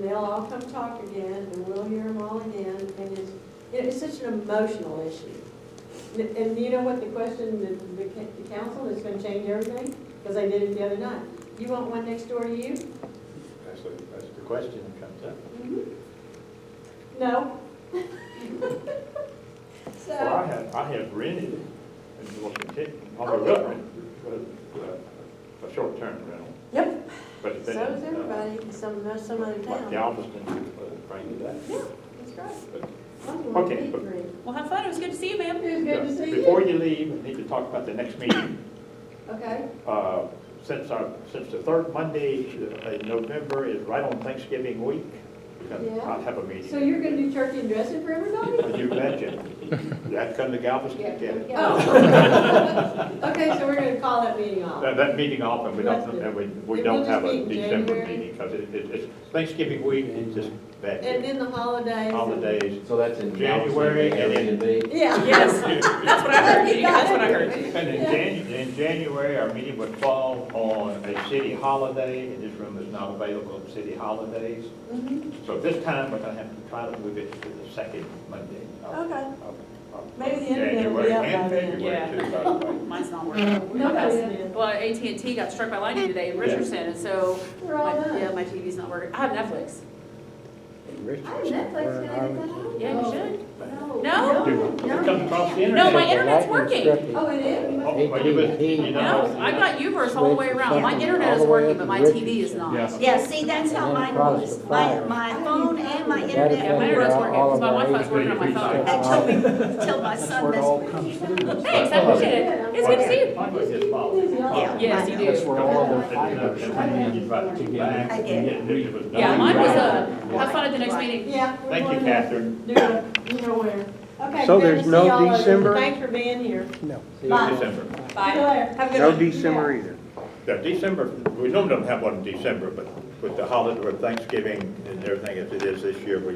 they'll all come talk again, and we'll hear them all again, and it's such an emotional issue. And you know what the question, the council is gonna change everything, because they did it the other night. You want one next door to you? That's the question that comes up. No. Well, I have rented in Washington, a short-term rental. Yep. But it's So been is everybody, some other like town. Galveston, bring to that. Yeah, that's right. Okay, but- Well, have fun. It was good to see you, ma'am. It was good to see you. Before you leave, we need to talk about the next meeting. Okay. Since the third Monday in November is right on Thanksgiving week, we're going Yeah. to have a meeting. So you're gonna do turkey and dressing for everybody? You betcha. You have to come to Galveston again. Oh. Okay, so we're gonna call that meeting off. That meeting off, and we Let's don't, do it. and we And we'll don't just have a meet in December January. meeting, because it's Thanksgiving week, it's just bad. And then the holidays. Holidays. So that's in January, and then- Airbnb. Yeah. Yes, that's what I heard you. That's what I heard you. And in January, our meeting would fall on a city holiday, and this room is not available on city holidays. Mhm. So this time, we're gonna have to try to move it to the second Monday. Okay. of Maybe the internet will January be up and by then. February Yeah. too, by the way. Mine's not working. Nobody is. Well, AT&T got struck by lightning today in Richardson, and so, We're all done. yeah, my TV's not working. I have Netflix. Netflix, can I get that out? Yeah, you should. No. It comes across the internet. No, my internet's working. Oh, it is? Oh, well, you No, I got U-verse all the way around. My internet is working, but my TV is not. Yeah, see, that's how mine was. My phone and my Yeah, internet. my internet's working, because my Wi-Fi's working on my phone. Until my son messed with me. Thanks, I appreciate it. It's good to see you. Mine was his fault. Yeah. Yes, you That's do. where all the fibers come in Right, together. I did. Yeah, mine was, have fun at the next meeting. Yeah. we're Thank you, going to Catherine. Do it, you know where. Okay. So good there's to no see y'all later. December? Thanks for being here. No. Bye. December. Bye. See you later. Have a good No one. December either. Yeah, December, we normally don't have one in December, but with the holiday, with Thanksgiving and everything as it is this year, we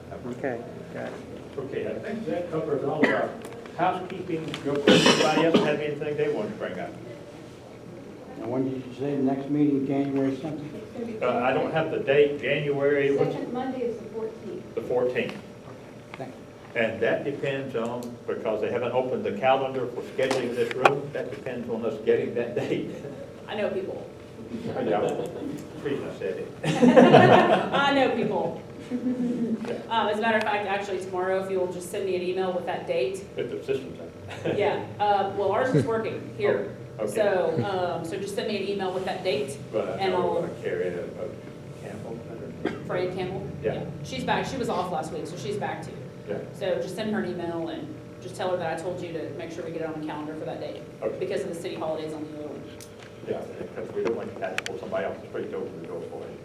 have one. Okay, got it. Okay, I think that covers all of our housekeeping. Anybody else have anything they want to bring up? And when did you say the next meeting, January something? I don't have the date, January, what's Second Monday is the 14th. the 14th. Thank And that depends on, because they haven't opened the calendar for scheduling this room, that depends on us getting that date. I know people. Yeah, reason I said it. I know people. As a matter of fact, actually tomorrow, if you'll just send me an email with that date. If the system's up. Yeah, well, ours is working here. Okay. So just send me an email with that date. But I And know I'll- we're going to carry a Campbell. Fran Campbell? Yeah. She's back. She was off last week, so she's back too. Yeah. So just send her an email and just tell her that I told you to make sure we get it on the calendar for that date. Okay. Because of the city holidays on the other one. Yeah, because we don't want to have to pull somebody else straight over the door for it.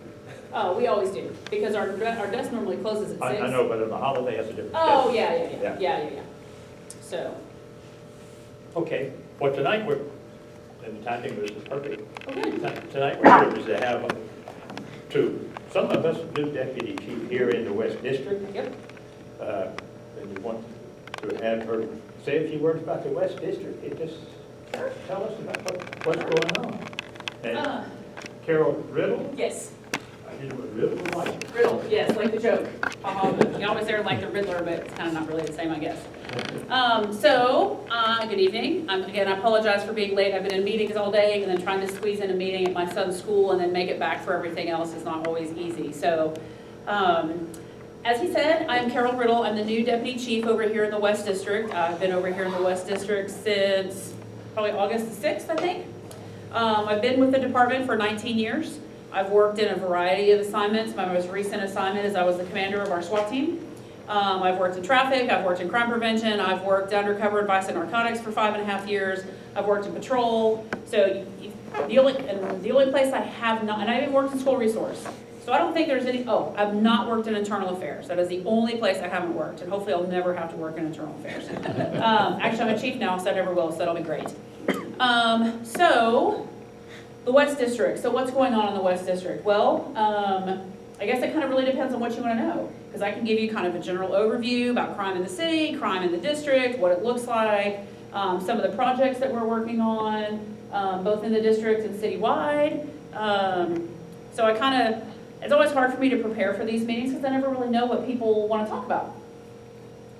Oh, we always do, because our desk normally closes at 6. I know, but the holiday has a different. Oh, schedule. yeah. So, Okay, well, tonight we're, and the timing was perfect. okay. Tonight we're privileged to have some of us new deputy chief here in the West District. Yep. And we want to have her say a few words about the West District. Just tell us about what's going on. And Carol Riddle, Yes, I didn't know what Riddle was like. Riddle, yes, like the joke. You always there like the Riddler, but it's kind of not really the same, I guess. Good evening. Again, I apologize for being late. I've been in meetings all day, and then trying to squeeze in a meeting at my son's school and then make it back for everything else is not always easy. So, as he said, I'm Carol Riddle. I'm the new deputy chief over here in the West District. I've been over here in the West District since probably August the 6th, I think. I've been with the department for 19 years. I've worked in a variety of assignments. My most recent assignment is I was the commander of our SWAT team. I've worked in traffic, I've worked in crime prevention, I've worked undercover advice in narcotics for 5.5 years, I've worked in patrol. So the only place I have not, and I even worked in school resource. So I don't think there's any, I've not worked in internal affairs. That is the only place I haven't worked, and hopefully I'll never have to work in internal affairs. Actually, I'm a chief now, so I never will, so that'll be great. So, the West District. So what's going on in the West District? Well, I guess it kind of really depends on what you want to know. Because I can give you kind of a general overview about crime in the city, crime in the district, what it looks like, some of the projects that we're working on, both in the district and citywide. So I kind of It's always hard for me to prepare for these meetings because I never really know what people want to talk about.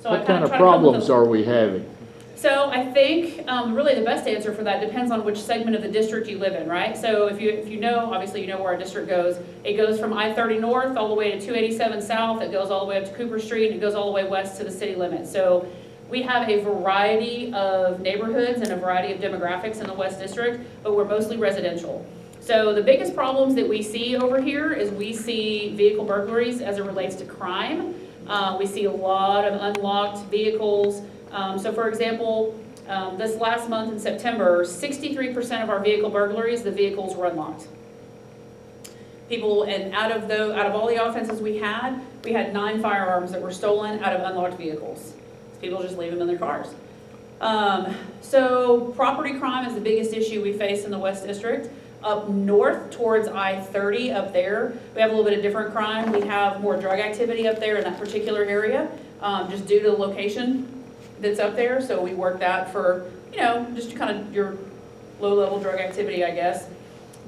So I What kind kind of try to come up with problems a- are we having? So I think really the best answer for that depends on which segment of the district you live in, right? So if you know, obviously you know where our district goes. It goes from I-30 north all the way to 287 south. It goes all the way up to Cooper Street, and it goes all the way west to the city limits. So we have a variety of neighborhoods and a variety of demographics in the West District, but we're mostly residential. So the biggest problems that we see over here is we see vehicle burglaries as it relates to crime. We see a lot of unlocked vehicles. So for example, this last month in September, 63% of our vehicle burglaries, the vehicles were unlocked. People, and out of all the offenses we had 9 firearms that were stolen out of unlocked vehicles. People just leave them in their cars. So property crime is the biggest issue we face in the West District. Up north towards I-30 up there, we have a little bit of different crime. We have more drug activity up there in that particular area, just due to the location that's up there. So we work that for, just kind of your low-level drug activity, I guess.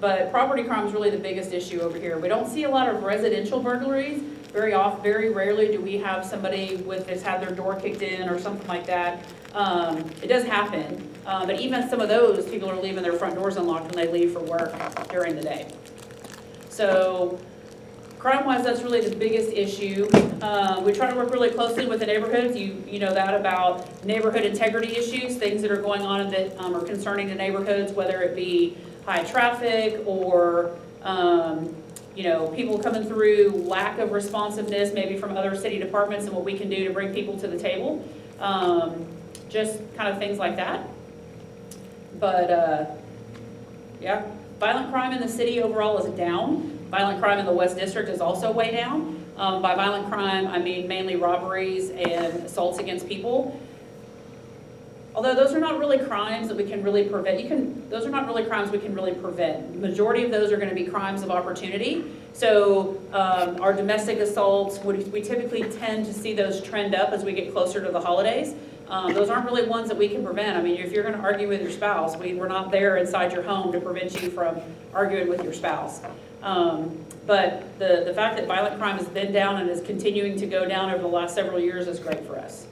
But property crime is really the biggest issue over here. We don't see a lot of residential burglaries. Very rarely do we have somebody that's had their door kicked in or something like that. It does happen, but even some of those, people are leaving their front doors unlocked when they leave for work during the day. So crime-wise, that's really the biggest issue. We try to work really closely with the neighborhoods. You know that about neighborhood integrity issues, things that are going on that are concerning the neighborhoods, whether it be high traffic or people coming through, lack of responsiveness maybe from other city departments and what we can do to bring people to the table. Just kind of things like that. But yeah, violent crime in the city overall is down. Violent crime in the West District is also way down. By violent crime, I mean mainly robberies and assaults against people. Although those are not really crimes that we can really prevent. Those are not really crimes we can really prevent. The majority of those are going to be crimes of opportunity. So our domestic assaults, we typically tend to see those trend up as we get closer to the holidays. Those aren't really ones that we can prevent. I mean, if you're going to argue with your spouse, we're not there inside your home to prevent you from arguing with your spouse. But the fact that violent crime has been down and is continuing to go down over the last several years is great for us.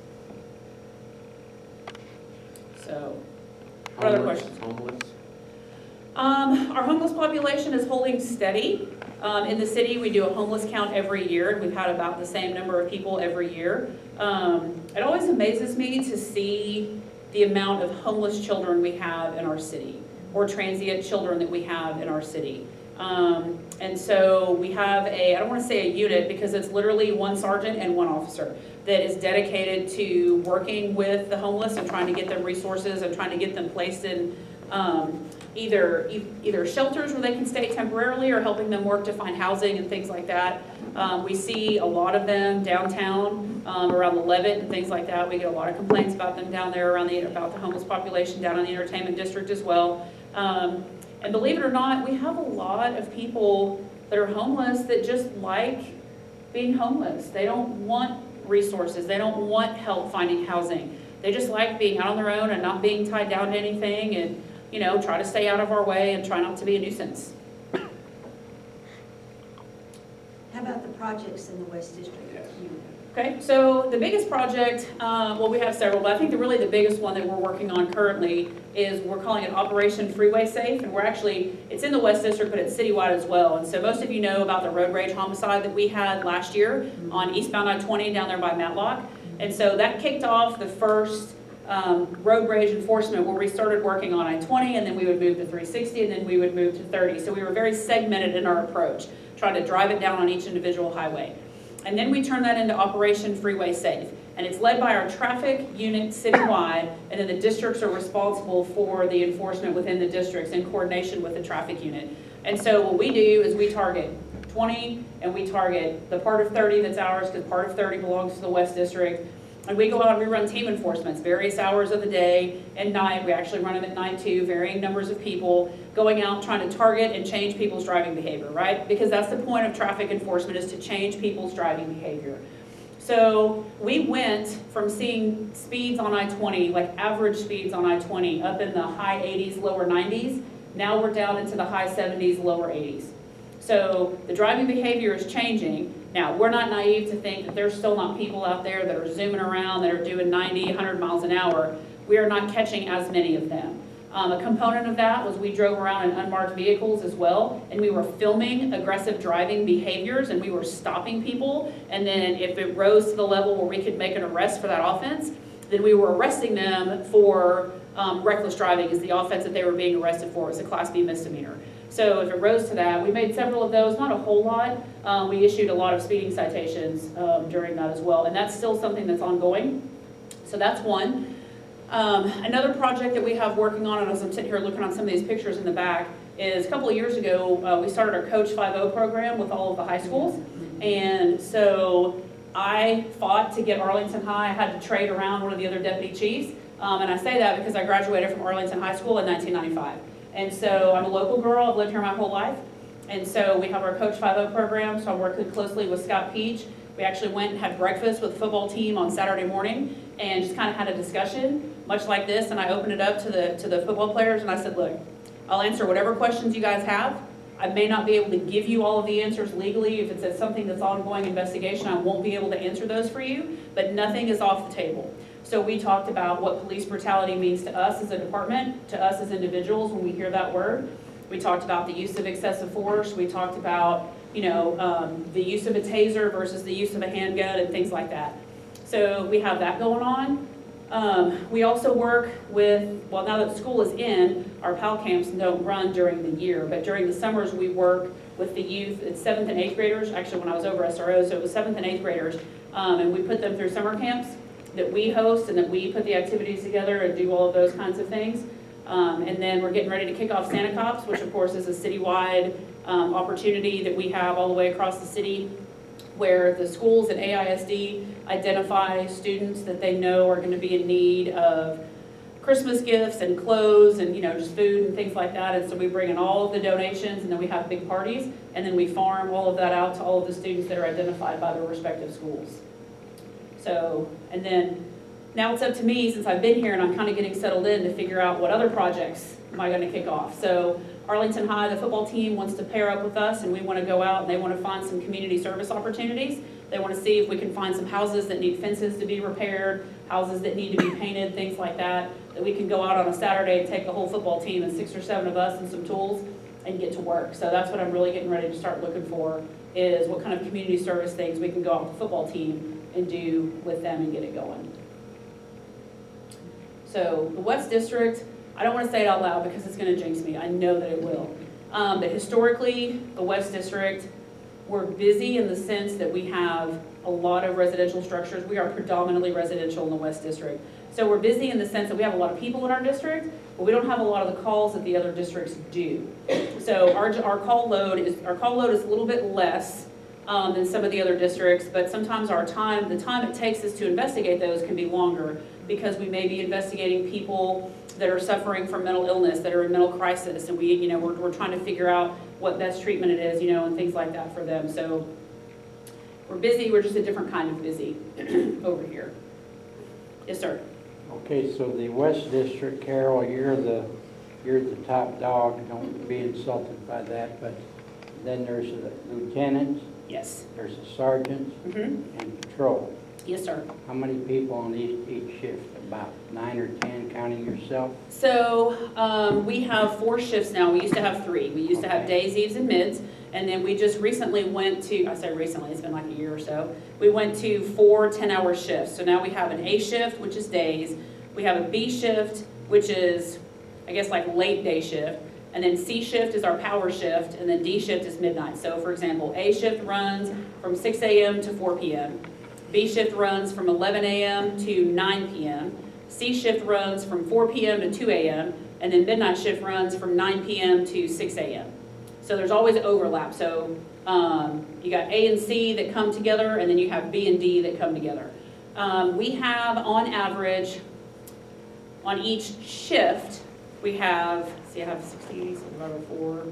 So, what other questions? Homeless? Our homeless population is holding steady. In the city, we do a homeless count every year, and we've had about the same number of people every year. It always amazes me to see the amount of homeless children we have in our city, or transient children that we have in our city. And so we have I don't want to say a unit because it's literally one sergeant and one officer that is dedicated to working with the homeless and trying to get them resources and trying to get them placed in either shelters where they can stay temporarily or helping them work to find housing and things like that. We see a lot of them downtown, around the Levitt and things like that. We get a lot of complaints about them down there about the homeless population down in the entertainment district as well. And believe it or not, we have a lot of people that are homeless that just like being homeless. They don't want resources. They don't want help finding housing. They just like being out on their own and not being tied down to anything and, try to stay out of our way and try not to be a nuisance. How about the projects in the West District? Okay, so the biggest project, we have several, but I think really the biggest one that we're working on currently is we're calling it Operation Freeway Safe, and it's in the West District, but it's citywide as well. And so most of you know about the road rage homicide that we had last year on eastbound I-20 down there by Matlock. And so that kicked off the first road rage enforcement where we started working on I-20, and then we would move to 360, and then we would move to 30. So we were very segmented in our approach, trying to drive it down on each individual highway. And then we turn that into Operation Freeway Safe. And it's led by our traffic unit citywide, and then the districts are responsible for the enforcement within the districts in coordination with the traffic unit. And so what we do is we target 20, and we target the part of 30 that's ours, because part of 30 belongs to the West District. And we go out and we run team enforcements, various hours of the day and night. We actually run them at night too, varying numbers of people, going out trying to target and change people's driving behavior, right? Because that's the point of traffic enforcement, is to change people's driving behavior. So we went from seeing speeds on I-20, like average speeds on I-20, up in the high 80s, lower 90s. Now we're down into the high 70s, lower 80s. So the driving behavior is changing. Now, we're not naive to think that there's still not people out there that are zooming around, that are doing 90, 100 miles an hour. We are not catching as many of them. A component of that was we drove around in unmarked vehicles as well, and we were filming aggressive driving behaviors, and we were stopping people. And then if it rose to the level where we could make an arrest for that offense, then we were arresting them for reckless driving is the offense that they were being arrested for. It's a Class B misdemeanor. So if it rose to that, we made several of those, not a whole lot. We issued a lot of speeding citations during that as well, and that's still something that's ongoing. So that's one. Another project that we have working on, and as I'm sitting here looking on some of these pictures in the back, is a couple of years ago, we started our Coach 5.0 program with all of the high schools. And so I fought to get Arlington High. I had to trade around one of the other deputy chiefs. And I say that because I graduated from Arlington High School in 1995. And so I'm a local girl, I've lived here my whole life. And so we have our Coach 5.0 program, so I'm working closely with Scott Peach. We actually went and had breakfast with the football team on Saturday morning and just kind of had a discussion, much like this, and I opened it up to the football players and I said, look, I'll answer whatever questions you guys have. I may not be able to give you all of the answers legally. If it's something that's ongoing investigation, I won't be able to answer those for you, but nothing is off the table. So we talked about what police brutality means to us as a department, to us as individuals when we hear that word. We talked about the use of excessive force. We talked about, the use of a taser versus the use of a handgun and things like that. So we have that going on. We also work with, well, now that school is in, our PAL camps don't run during the year, but during the summers we work with the youth. It's 7th and 8th graders. Actually, when I was over SRO, so it was 7th and 8th graders, and we put them through summer camps that we host and that we put the activities together and do all of those kinds of things. And then we're getting ready to kick off Santa Cops, which of course is a citywide opportunity that we have all the way across the city, where the schools and AISD identify students that they know are going to be in need of Christmas gifts and clothes and just food and things like that. And so we bring in all of the donations, and then we have big parties, and then we farm all of that out to all of the students that are identified by their respective schools. So, and then now it's up to me, since I've been here and I'm kind of getting settled in, to figure out what other projects am I going to kick off. So Arlington High, the football team, wants to pair up with us, and we want to go out and they want to find some community service opportunities. They want to see if we can find some houses that need fences to be repaired, houses that need to be painted, things like that, that we can go out on a Saturday and take the whole football team and 6 or 7 of us and some tools and get to work. So that's what I'm really getting ready to start looking for, is what kind of community service things we can go out with the football team and do with them and get it going. So the West District, I don't want to say it out loud because it's going to jinx me. I know that it will. But historically, the West District, we're busy in the sense that we have a lot of residential structures. We are predominantly residential in the West District. So we're busy in the sense that we have a lot of people in our district, but we don't have a lot of the calls that the other districts do. So our call load is a little bit less than some of the other districts, but sometimes the time it takes us to investigate those can be longer, because we may be investigating people that are suffering from mental illness, that are in mental crisis, and we're trying to figure out what best treatment it is, and things like that for them. So we're busy, we're just a different kind of busy over here. Yes, sir. Okay, so the West District, Carol, you're the top dog. Don't be insulted by that, but then there's a lieutenant. Yes. There's a sergeant and patrol. Yes, sir. How many people on each shift? About 9 or 10, counting yourself? So we have 4 shifts now. We used to have 3. We used to have days, eves, and mids. And then we just recently went to, I say recently, it's been like a year or so, we went to 4 10-hour shifts. So now we have an A shift, which is days. We have a B shift, which is, I guess, like late day shift. And then C shift is our power shift, and then D shift is midnight. So for example, A shift runs from 6 a.m. to 4 p.m. B shift runs from 11 a.m. to 9 p.m. C shift runs from 4 p.m. to 2 a.m. And then midnight shift runs from 9 p.m. to 6 a.m. So there's always overlap. So you got A and C that come together, and then you have B and D that come together. We have, on average, on each shift, we have, I have 60, so divided by 4.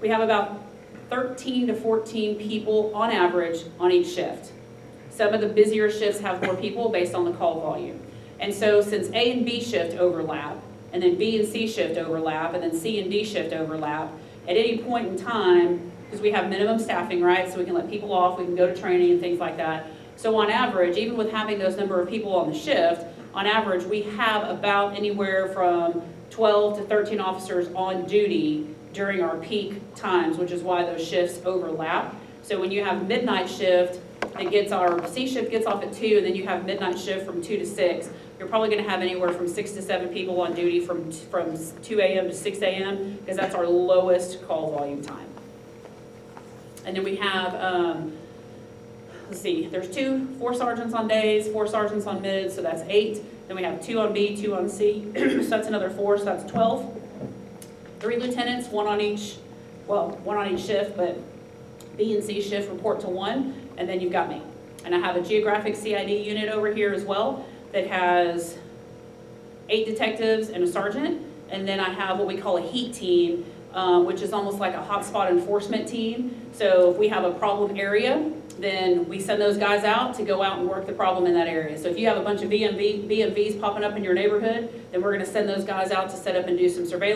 We have about 13 to 14 people on average on each shift. Some of the busier shifts have more people based on the call volume. And so since A and B shift overlap, and then B and C shift overlap, and then C and D shift overlap, at any point in time, because we have minimum staffing, right? So we can let people off, we can go to training and things like that. So on average, even with having those number of people on the shift, on average, we have about anywhere from 12 to 13 officers on duty during our peak times, which is why those shifts overlap. So when you have midnight shift, it gets our C shift gets off at 2, and then you have midnight shift from 2 to 6. You're probably going to have anywhere from 6 to 7 people on duty from 2 a.m. to 6 a.m. because that's our lowest call volume time. And then we have, let's see, there's 4 sergeants on days, 4 sergeants on mids, so that's 8. Then we have 2 on B, 2 on C, so that's another 4, so that's 12. 3 lieutenants, 1 on each shift, but B and C shift report to 1, and then you've got me. And I have a geographic CID unit over here as well that has 8 detectives and a sergeant, and then I have what we call a heat team, which is almost like a hotspot enforcement team. So if we have a problem area, then we send those guys out to go out and work the problem in that area. So if you have a bunch of BMVs popping up in your neighborhood, then we're going to send those guys out to set up and do some surveillance.